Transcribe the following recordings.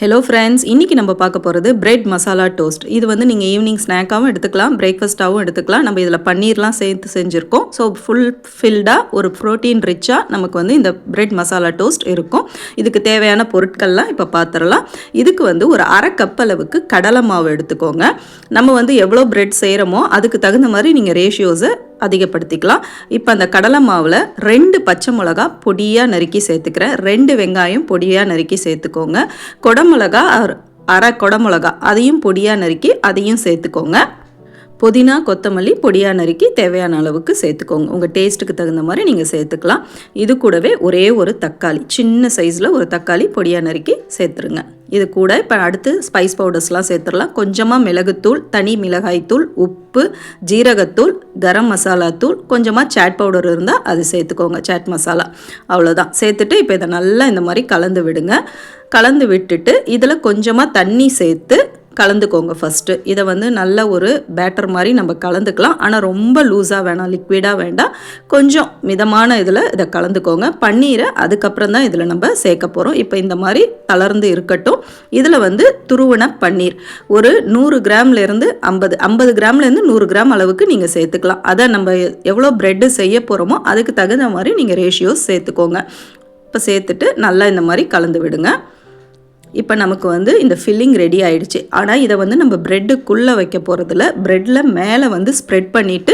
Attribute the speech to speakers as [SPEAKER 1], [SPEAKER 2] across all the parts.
[SPEAKER 1] Hello friends, இன்றைக்கி நம்ம பார்க்க போகிறது பிரெட் மசாலா டோஸ்ட். இது வந்து நீங்கள் ஈவினிங் ஸ்நாக்காகவும் எடுத்துக்கலாம், பிரேக்ஃபாஸ்ட்டாகவும் எடுத்துக்கலாம். நம்ம இதில் பன்னீர்லாம் சேர்த்து செஞ்சுருக்கோம். ஸோ ஃபுல் ஃபில்டாக ஒரு ப்ரோட்டீன் ரிச்சாக நமக்கு வந்து இந்த பிரெட் மசாலா டோஸ்ட் இருக்கும். இதுக்கு தேவையான பொருட்கள்லாம் இப்போ பார்த்துடலாம். இதுக்கு வந்து ஒரு அரை கப் அளவுக்கு கடலை மாவு எடுத்துக்கோங்க. நம்ம வந்து எவ்வளோ பிரெட் செய்கிறோமோ அதுக்கு தகுந்த மாதிரி நீங்கள் ரேஷியோஸை அதிகப்படுத்திக்கலாம். இப்போ அந்த கடலை மாவில் 2 பச்சை மிளகா பொடியாக நறுக்கி சேர்த்துக்கிறேன். 2 வெங்காயம் பொடியாக நறுக்கி சேர்த்துக்கோங்க. குடமிளகா அரை குடமிளகா அதையும் பொடியாக நறுக்கி அதையும் சேர்த்துக்கோங்க. புதினா கொத்தமல்லி பொடியாக நறுக்கி தேவையான அளவுக்கு சேர்த்துக்கோங்க. உங்கள் டேஸ்ட்டுக்கு தகுந்த மாதிரி நீங்கள் சேர்த்துக்கலாம். இது கூடவே ஒரே ஒரு தக்காளி, சின்ன சைஸில் ஒரு தக்காளி பொடியாக நறுக்கி சேர்த்துருங்க. இது கூட இப்போ அடுத்து ஸ்பைஸ் பவுடர்ஸ்லாம் சேர்த்துடலாம். கொஞ்சமாக மிளகுத்தூள், தனி மிளகாய்த்தூள், உப்பு, ஜீரகத்தூள், கரம் மசாலா தூள், கொஞ்சமாக சாட் பவுடர் இருந்தால் அது சேர்த்துக்கோங்க, சாட் மசாலா. அவ்வளோதான் சேர்த்துட்டு இப்போ இதை நல்லா இந்த மாதிரி கலந்து விடுங்க. கலந்து விட்டுட்டு இதில் கொஞ்சமாக தண்ணி சேர்த்து கலந்துக்கோங்க. ஃபஸ்ட்டு இதை வந்து நல்ல ஒரு பேட்டர் மாதிரி நம்ம கலந்துக்கலாம். ஆனால் ரொம்ப லூஸாக வேணாம், லிக்விடாக வேண்டாம், கொஞ்சம் மிதமான இதில் இதை கலந்துக்கோங்க. பன்னீரை அதுக்கப்புறம் தான் இதில் நம்ம சேர்க்க போகிறோம். இப்போ இந்த மாதிரி தளர்ந்து இருக்கட்டும். இதில் வந்து துருவன பன்னீர் ஒரு 100 கிராம்லேருந்து 50 கிராம்லேருந்து 100 கிராம் அளவுக்கு நீங்கள் சேர்த்துக்கலாம். அதை நம்ம எவ்வளோ ப்ரெட்டு செய்ய போகிறோமோ அதுக்கு தகுந்த மாதிரி நீங்கள் ரேஷியோஸ் சேர்த்துக்கோங்க. இப்போ சேர்த்துட்டு நல்லா இந்த மாதிரி கலந்து விடுங்க. இப்போ நமக்கு வந்து இந்த ஃபில்லிங் ரெடி ஆகிடுச்சு. ஆனால் இதை வந்து நம்ம ப்ரெட்டுக்குள்ளே வைக்க போகிறதில்ல, ப்ரெட்டில் மேலே வந்து ஸ்ப்ரெட் பண்ணிவிட்டு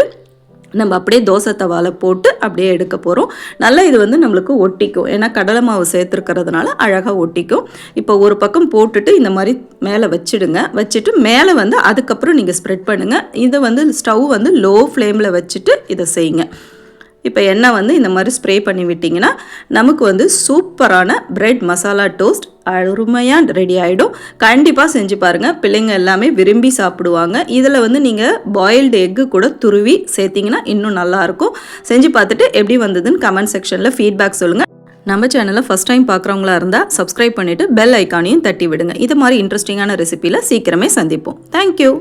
[SPEAKER 1] நம்ம அப்படியே தோசை தவாவில் போட்டு அப்படியே எடுக்க போகிறோம். நல்லா இது வந்து நம்மளுக்கு ஒட்டிக்கும், ஏன்னா கடலை மாவு சேர்த்துருக்கிறதுனால அழகாக ஒட்டிக்கும். இப்போ ஒரு பக்கம் போட்டுட்டு இந்த மாதிரி மேலே வச்சுடுங்க. வச்சுட்டு மேலே வந்து அதுக்கப்புறம் நீங்கள் ஸ்ப்ரெட் பண்ணுங்கள். இதை வந்து ஸ்டவ் வந்து லோ ஃப்ளேமில் வச்சுட்டு இதை செய்யுங்க. இப்போ எண்ணெய் வந்து இந்த மாதிரி ஸ்ப்ரே பண்ணி விட்டிங்கன்னா நமக்கு வந்து சூப்பரான பிரெட் மசாலா டோஸ்ட் அருமையாக ரெடி ஆகிடும். கண்டிப்பாக செஞ்சு பாருங்கள், பிள்ளைங்க எல்லாமே விரும்பி சாப்பிடுவாங்க. இதில் வந்து நீங்கள் பாயில்டு எக்கு கூட துருவி சேர்த்திங்கன்னா இன்னும் நல்லாயிருக்கும். செஞ்சு பார்த்துட்டு எப்படி வந்ததுன்னு கமெண்ட் செக்ஷனில் ஃபீட்பேக் சொல்லுங்கள். நம்ம சேனலை ஃபஸ்ட் டைம் பார்க்குறவங்களா இருந்தால் சப்ஸ்கிரைப் பண்ணிவிட்டு பெல் ஐக்கானையும் தட்டி விடுங்க. இது மாதிரி இன்ட்ரெஸ்டிங்கான ரெசிபியில் சீக்கிரமே சந்திப்போம். தேங்க்யூ.